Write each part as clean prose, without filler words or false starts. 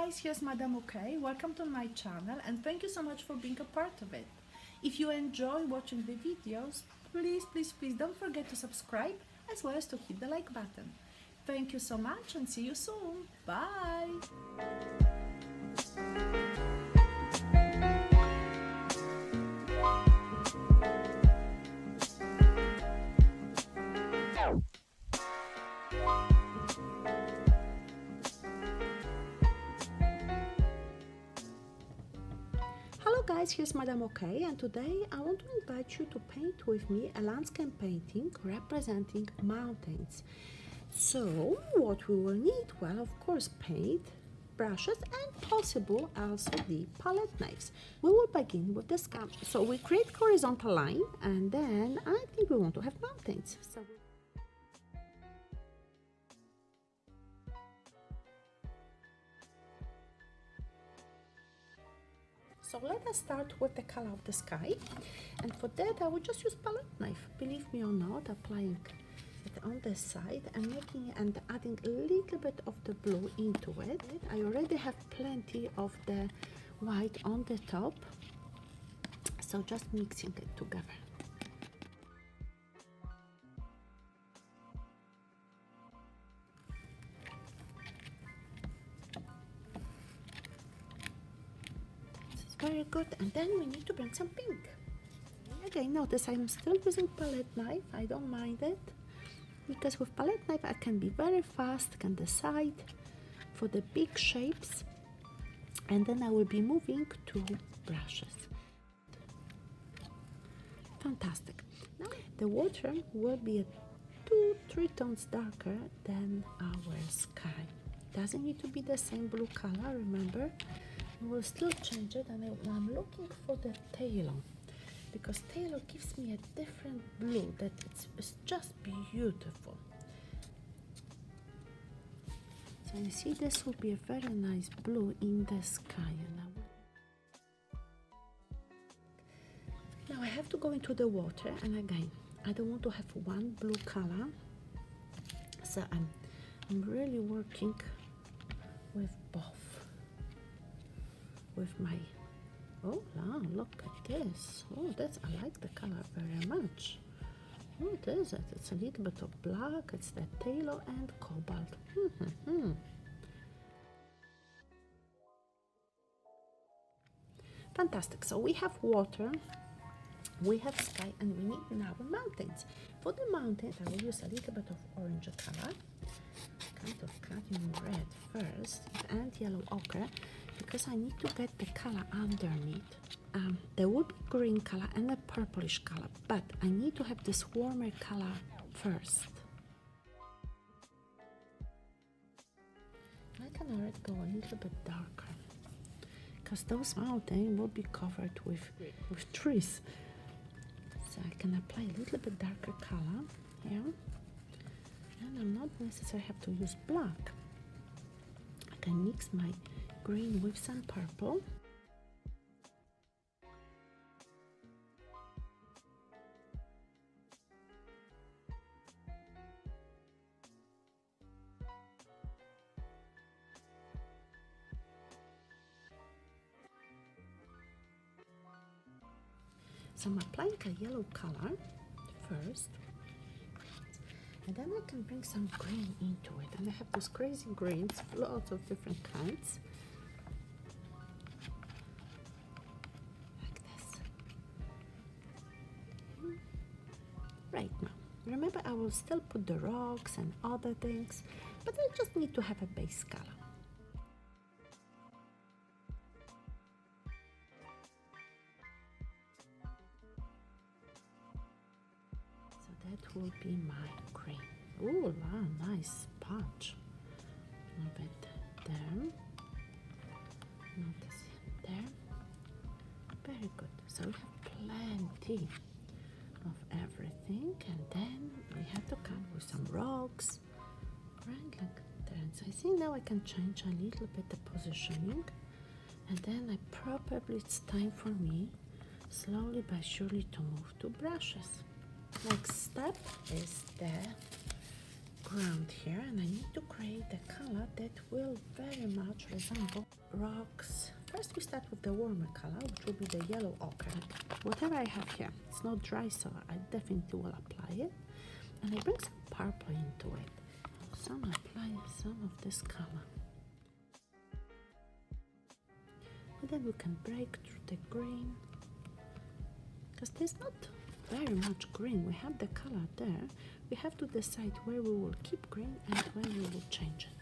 guys, here's Madam OK. Welcome to my channel and thank you so much for being a part of it. If you enjoy watching the videos, please don't forget to subscribe as well as to hit the like button. Thank you so much and see you soon. Bye! Hello guys, here's Madam OK, and today I want to invite you to paint with me a landscape painting representing mountains. So what we will need, well, of course, paint, brushes and possible also the palette knives. We will begin with the sketch. So we create horizontal line and then I think we want to have mountains. So let us start with the color of the sky, and for that I will just use palette knife. Believe me or not, applying it on the side and making and adding a little bit of the blue into it. I already have plenty of the white on the top, so just mixing it together. Very good, and then we need to bring some pink. Again, notice I'm still using palette knife. I don't mind it because with palette knife I can be very fast, can decide for the big shapes, and then I will be moving to brushes. Fantastic. Now the water will be 2-3 tones darker than our sky. Doesn't need to be the same blue color, remember. We'll still change it, and I'm looking for the tailor because tailor gives me a different blue that it's just beautiful. So you see, this will be a very nice blue in the sky. Now I have to go into the water, and again I don't want to have one blue color, so I'm really working with both. With my, oh wow, look at this. Oh, I like the color very much. What is it? It's a little bit of black, it's the tailor and cobalt. Fantastic. So we have water, we have sky, and we need now mountains. For the mountains I will use a little bit of orange color, kind of cutting red first and yellow ochre, because I need to get the color underneath. There will be green color and a purplish color, but I need to have this warmer color first. I can already go a little bit darker because those mountains will be covered with trees. So I can apply a little bit darker color here, and I'm not necessarily have to use black. I can mix my green with some purple. So I'm applying a yellow color first, and then I can bring some green into it, and I have those crazy greens, lots of different kinds. Right now, remember, I will still put the rocks and other things, but I just need to have a base color. So that will be my green. Oh wow, nice patch. A bit there. Notice there. Very good. So we have plenty of everything, and then we have to come with some rocks, right, like that. So I think now I can change a little bit the positioning, and then probably it's time for me slowly but surely to move to brushes. Next step is the ground here, and I need to create a color that will very much resemble rocks. First we start with the warmer color, which will be the yellow ochre. Whatever I have here, it's not dry, so I definitely will apply it. And I bring some purple into it. So I'm applying some of this color. And then we can break through the green, because there's not very much green. We have the color there. We have to decide where we will keep green and where we will change it.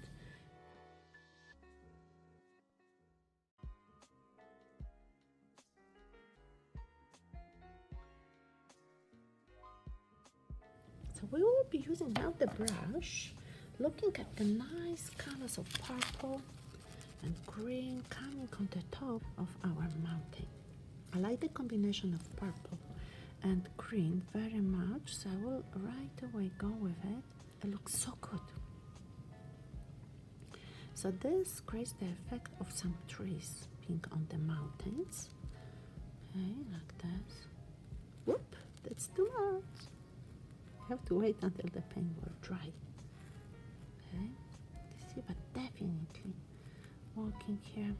So we will be using now the brush, looking at the nice colors of purple and green coming on the top of our mountain. I like the combination of purple and green very much, so I will right away go with it. It looks so good. So this creates the effect of some trees being on the mountains. Okay, like this. Whoop, that's too much. I have to wait until the paint will dry. Okay, you see, but definitely working here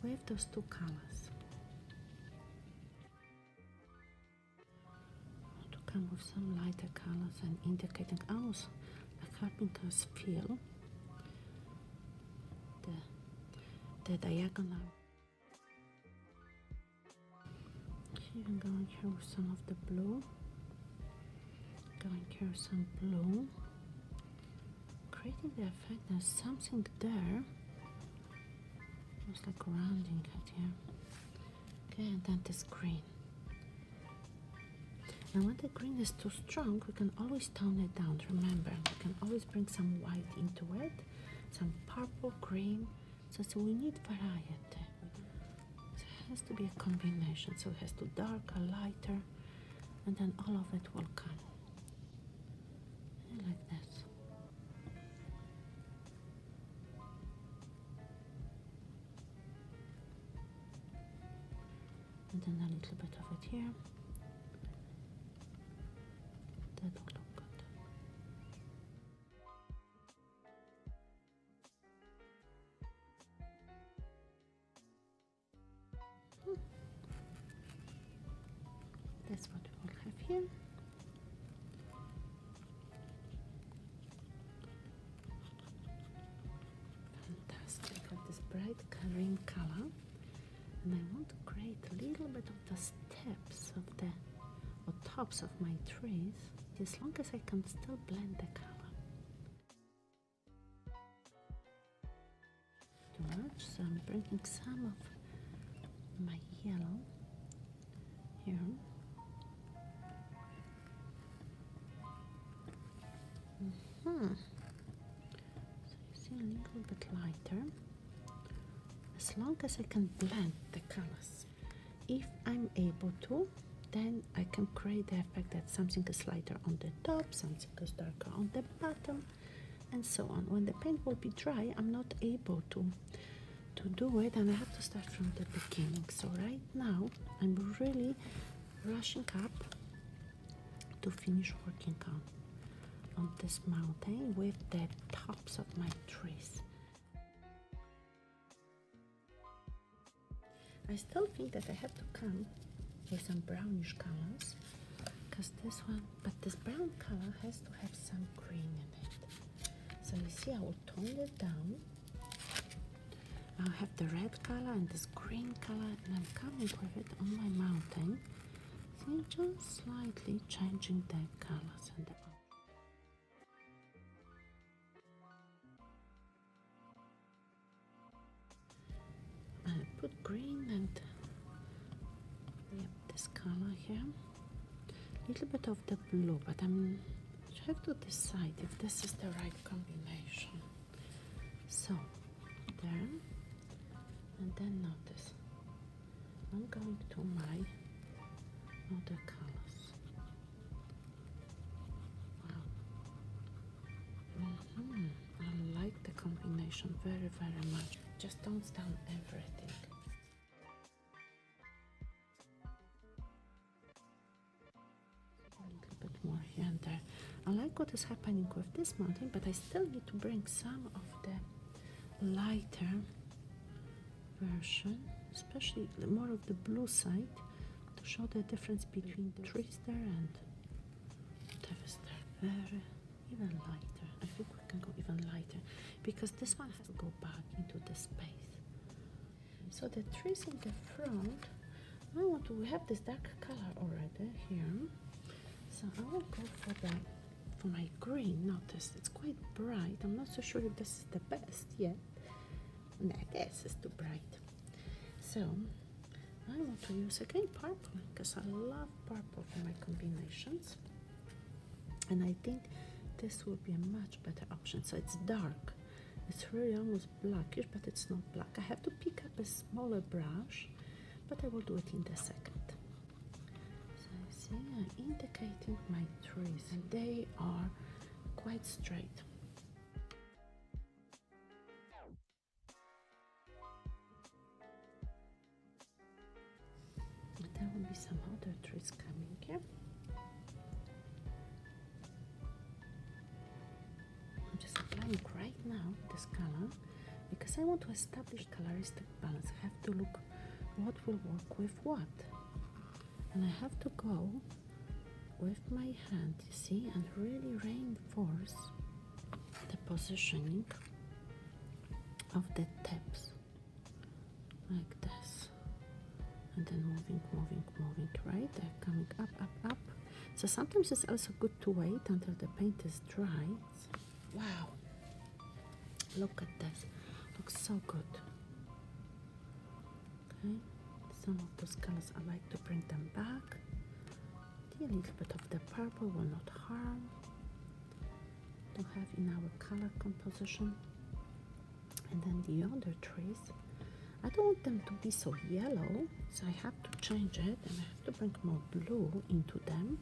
with those two colors. To come with some lighter colors and indicating almost like carpenter's feel. The diagonal. Even going here with some of the blue. Going here with some blue. Creating the effect there's something there. Almost like rounding it here. Okay, and then this green. And when the green is too strong, we can always tone it down. Remember, we can always bring some white into it, some purple, green. So we need variety. So it has to be a combination. So it has to darker, lighter, and then all of it will come. And like this. And then a little bit of it here. That will look good. That's what we will have here. Fantastic. I have this bright green color, and I want to create a little bit of the steps of the or tops of my trees, as long as I can still blend the color. Too much, so I'm bringing some of my yellow here. So you see a little bit lighter, as long as I can blend the colors. If I'm able to, then I can create the effect that something is lighter on the top, something is darker on the bottom, and so on. When the paint will be dry, I'm not able to do it, and I have to start from the beginning. So right now, I'm really rushing up to finish working on this mountain with the tops of my trees. I still think that I have to come with some brownish colors, because this brown color has to have some green in it. So you see, I will tone it down. I'll have the red color and this green color, and I'm coming with it on my mountain. So I'm just slightly changing the colors and the I put green and this color here, a little bit of the blue, but I have to decide if this is the right combination. So there, and then notice I'm going to my other colors. Wow. I like the combination very, very much. Just don't down everything. A little bit more here and there. I like what is happening with this mountain, but I still need to bring some of the lighter version, especially more of the blue side, to show the difference between the trees there and whatever is there. Very even lighter. I think we can go even lighter because this one has to go back into the space. So the trees in the front, we have this dark color already here. So I will go for my green. Notice it's quite bright. I'm not so sure if this is the best yet. No, this is too bright. So I want to use again purple because I love purple for my combinations. And I think this will be a much better option. So it's dark. It's really almost blackish, but it's not black. I have to pick up a smaller brush, but I will do it in a second. So you see, I'm indicating my trees, and they are quite straight. And there will be some other trees coming here. I'm just applying right now this color because I want to establish coloristic balance. I have to look what will work with what, and I have to go with my hand, you see, and really reinforce the positioning of the tips like this, and then moving, right? They're coming up. So sometimes it's also good to wait until the paint is dry. Wow, look at this, looks so good. Okay, some of those colors I like to bring them back. A little bit of the purple will not harm to have in our color composition. And then the other trees, I don't want them to be so yellow, so I have to change it and I have to bring more blue into them.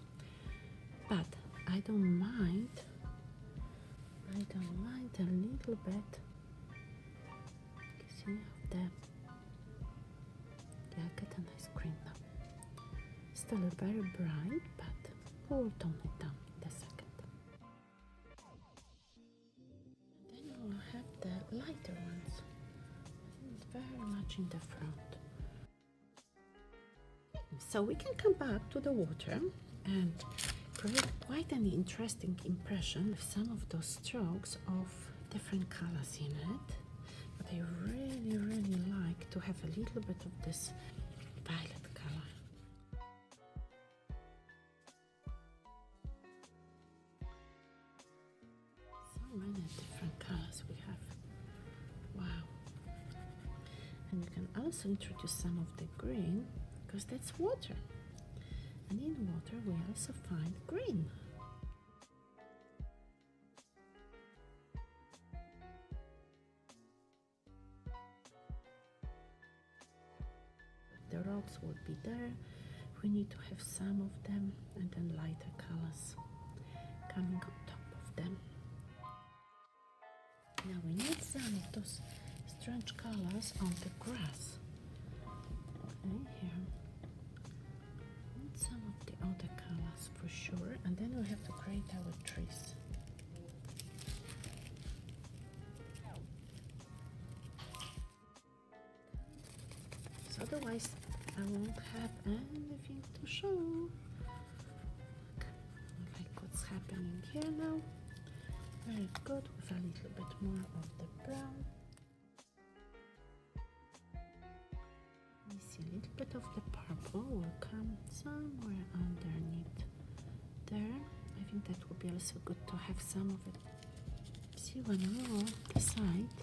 But I don't mind a little bit, you see, of the, yeah, I get a nice green now. Still very bright, but we'll tone it down in a second. And then we'll have the lighter ones, very much in the front. So we can come back to the water and create quite an interesting impression with some of those strokes of different colors in it. But I really like to have a little bit of this violet color. So many different colors we have. Wow. And you can also introduce some of the green because that's water. And in water we also find green. The rocks will be there. We need to have some of them, and then lighter colors coming on top of them. Now we need some of those strange colors on the grass. Okay, here. Some of the other colors for sure, and then we have to create our trees. So otherwise I won't have anything to show. Like what's happening here now. Very good, with a little bit more of the brown. You see a little bit of the purple will come somewhere underneath there. I think that would be also good to have some of it. See, when we will decide,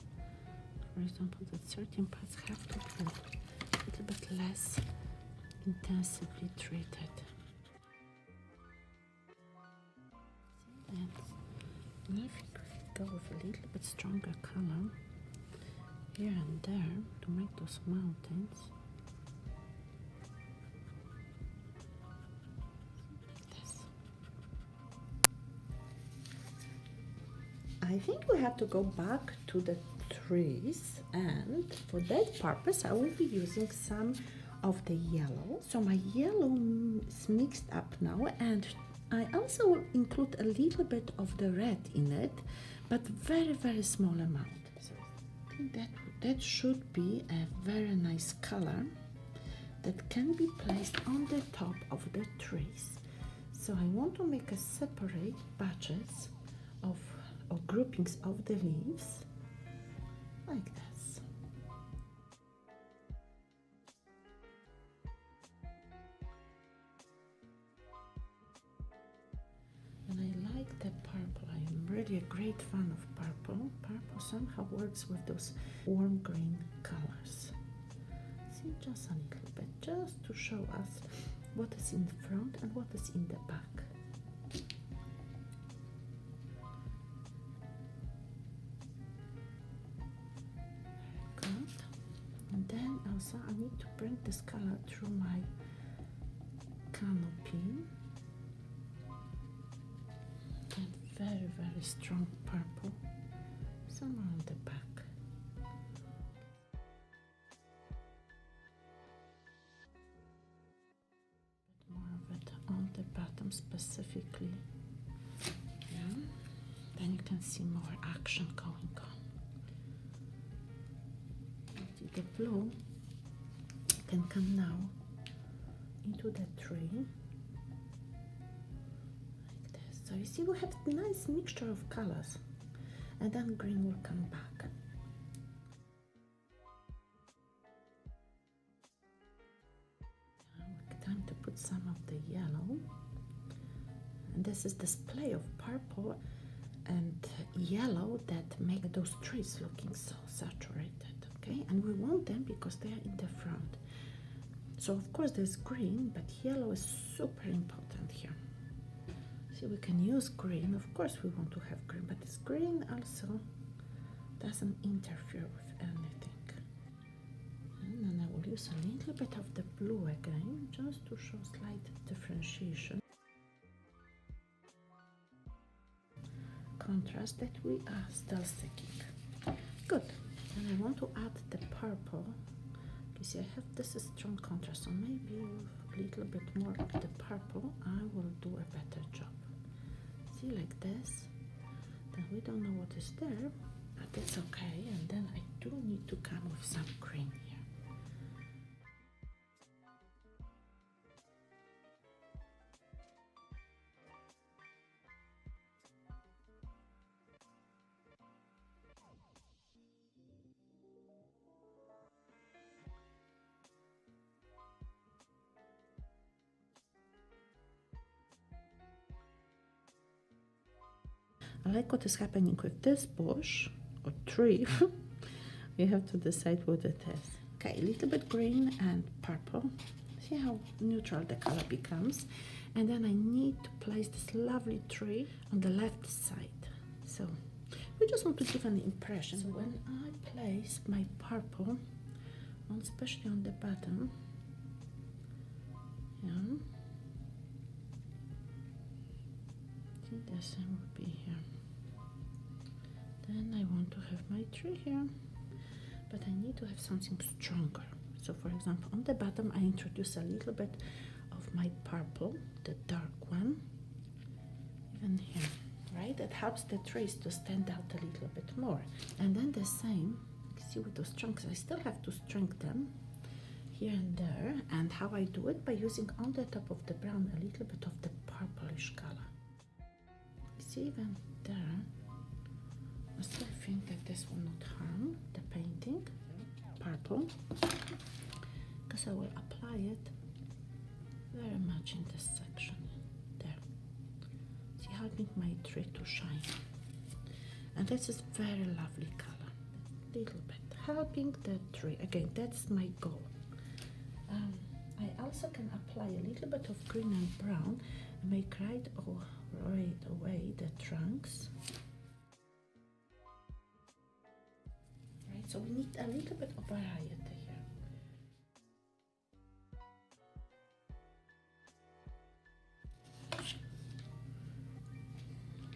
for example, that certain parts have to be a little bit less intensively treated. See that? And I think we go with a little bit stronger color here and there to make those mountains. I think we have to go back to the trees, and for that purpose I will be using some of the yellow. So my yellow is mixed up now, and I also will include a little bit of the red in it, but very small amount. So I think that should be a very nice color that can be placed on the top of the trees. So I want to make a separate batches of or groupings of the leaves like this. And I like the purple. I am really a great fan of purple. Purple somehow works with those warm green colors. See, just a little bit, just to show us what is in the front and what is in the back. Good. And then also I need to bring this color through my canopy. And very strong purple somewhere on the back. More of it on the bottom specifically. Yeah. Then you can see more action going on. See, the blue can come now into the tree. So you see we have a nice mixture of colors, and then green will come back. Time to put some of the yellow, and this is display of purple and yellow that make those trees looking so saturated, okay? And we want them because they are in the front. So of course there's green, but yellow is super important here. See, we can use green, of course we want to have green, but this green also doesn't interfere with anything. And then I will use a little bit of the blue again, just to show slight differentiation. Contrast that we are still seeking. Good. And I want to add the purple. You see, I have this strong contrast, so maybe a little bit more of the purple, I will do a better job. See, like this. Then we don't know what is there, but it's okay. And then I do need to come with some green here. I like what is happening with this bush or tree. You have to decide what it is. Okay, a little bit green and purple. See how neutral the color becomes. And then I need to place this lovely tree on the left side. So we just want to give an impression. So when I place my purple, especially on the bottom, yeah, I think the same will be here. Then I want to have my tree here, but I need to have something stronger. So for example, on the bottom I introduce a little bit of my purple, the dark one, even here, right? It helps the trees to stand out a little bit more. And then the same, see with those trunks, I still have to strengthen them here and there. And how I do it? By using on the top of the brown a little bit of the purplish color. See, even there, I still think that this will not harm the painting, purple, because I will apply it very much in this section, there. See, helping my tree to shine. And this is very lovely color, little bit, helping the tree. Again, that's my goal. I also can apply a little bit of green and brown and make right away the trunks. Right, so we need a little bit of variety here.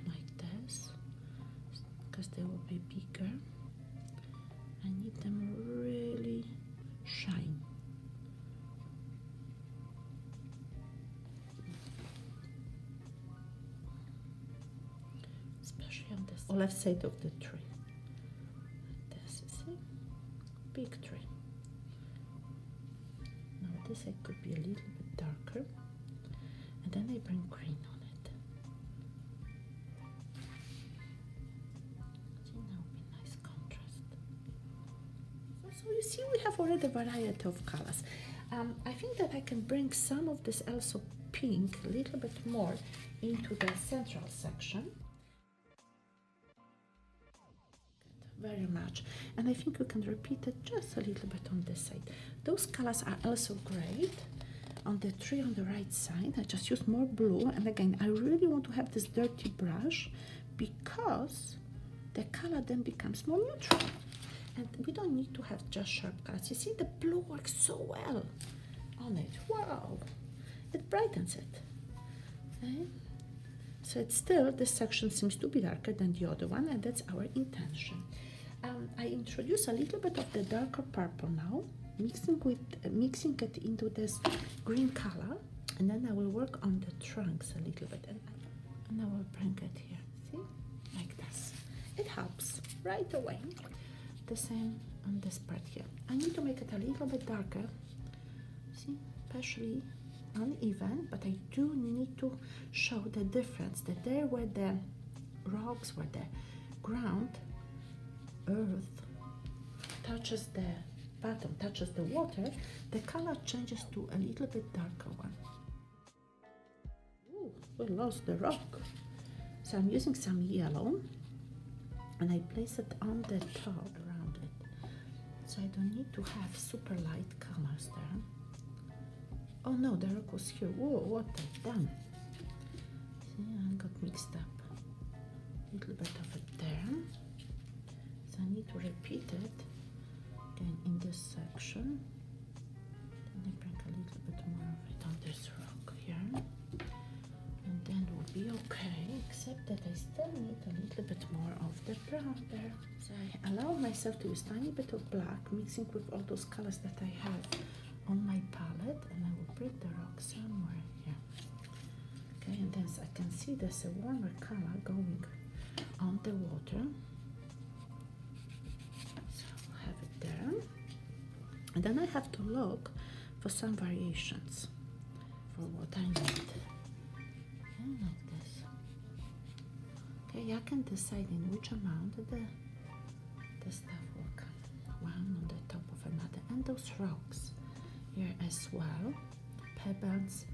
Like this, because they will be bigger. I need them really shine. or left side of the tree. This, you see? Big tree. Now this side could be a little bit darker. And then I bring green on it. See, now will be nice contrast. So you see we have already a variety of colors. I think that I can bring some of this also pink, a little bit more, into the central section. Very much. And I think you can repeat it just a little bit on this side. Those colors are also great. On the tree on the right side, I just use more blue. And again, I really want to have this dirty brush because the color then becomes more neutral. And we don't need to have just sharp colors. You see, the blue works so well on it. Wow, it brightens it. Okay? So it's still, this section seems to be darker than the other one, and that's our intention. I introduce a little bit of the darker purple now, mixing it into this green color, and then I will work on the trunks a little bit, and I will bring it here. See, like this. It helps right away. The same on this part here. I need to make it a little bit darker. See, especially uneven, but I do need to show the difference that there where the rocks, where the ground, earth touches the bottom, touches the water, the color changes to a little bit darker one. Ooh, we lost the rock. So I'm using some yellow and I place it on the top around it. So I don't need to have super light colors there. Oh no, the rock was here. Whoa, what I've done. See, I got mixed up. A little bit of it there. So I need to repeat it again in this section. Then I bring a little bit more of it on this rock here. And then we'll be okay, except that I still need a little bit more of the brown there. So I allow myself to use a tiny bit of black, mixing with all those colors that I have on my palette, and I will bring the rock somewhere here. Okay, and then I can see there's a warmer color going on the water. So I'll have it there. And then I have to look for some variations for what I need. Like this. Okay, I can decide in which amount the stuff will come. One on the top of another. And those rocks here as well. Pebbles.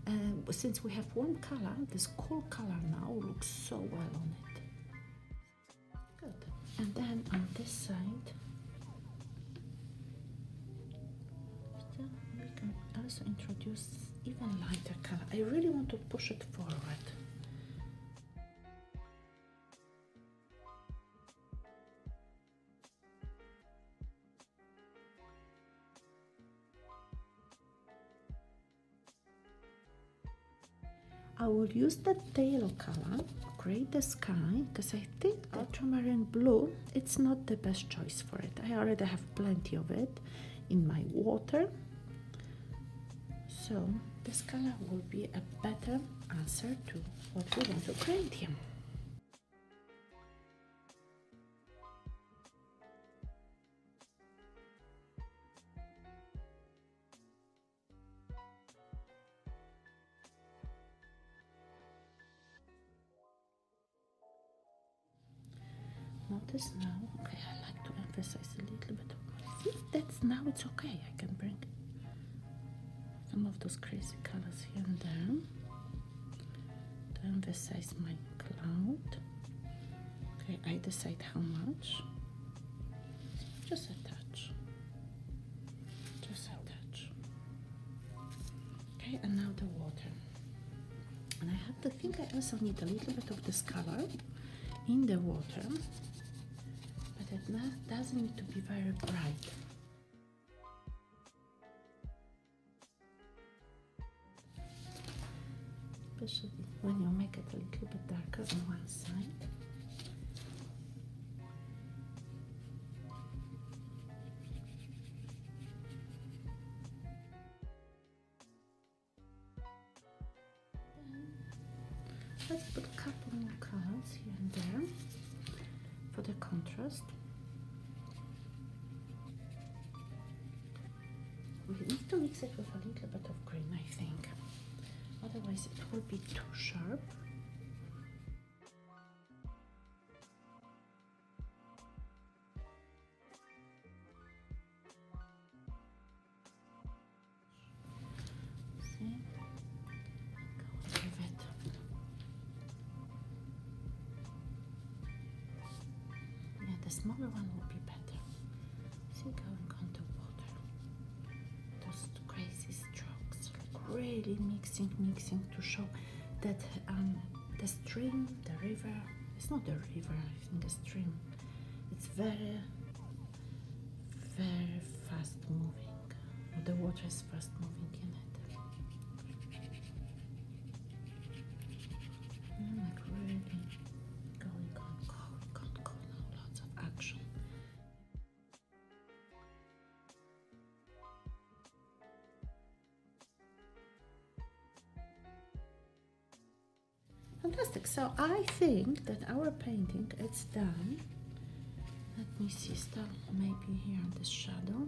And since we have warm color, this cool color now looks so well on it. Good. And then on this side, we can also introduce even lighter color. I really want to push it forward. I will use the tail color, gray the sky, because I think ultramarine blue, it's not the best choice for it. I already have plenty of it in my water. So this color will be a better answer to what we want to create here. Notice now, okay, I like to emphasize a little bit of, see, that's now it's okay. I can bring some of those crazy colors here and there to emphasize my cloud. Okay, I decide how much. Just a touch. Just a touch. Okay, and now the water. And I have to think I also need a little bit of this color in the water, but it doesn't need to be very bright. Especially when you make it a little bit darker on one side. Let's put a couple more colors here and there for the contrast. We need to mix it with a little bit of green, I think. Otherwise it will be too sharp. See? Go with it. Yeah, the smaller one will be better. See, going on the water. Those crazy strokes, like really mixing to show that the stream, the river, it's not a river, I think a stream. It's very, very fast moving. The water is fast moving in it. Like really going on, lots of action. Fantastic. So I think that our painting is done. Let me see, still maybe here on this shadow.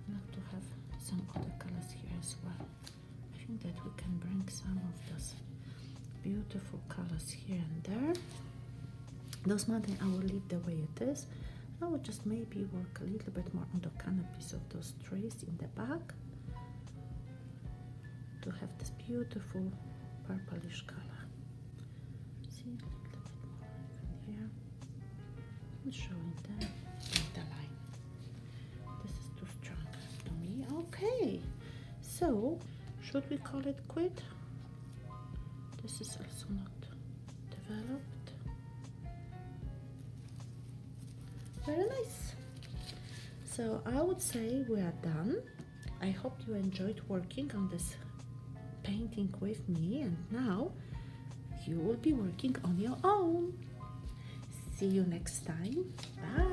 I'd like to have some other colors here as well. I think that we can bring some of those beautiful colors here and there. Those mountains I will leave the way it is. I will just maybe work a little bit more on the canopies of those trees in the back to have this beautiful purplish color. See, a little bit more even here. And showing the line. This is too strong to me. Okay, so should we call it quit? This is also not developed. Very nice. So I would say we are done. I hope you enjoyed working on this painting with me, and now you will be working on your own. See you next time. Bye.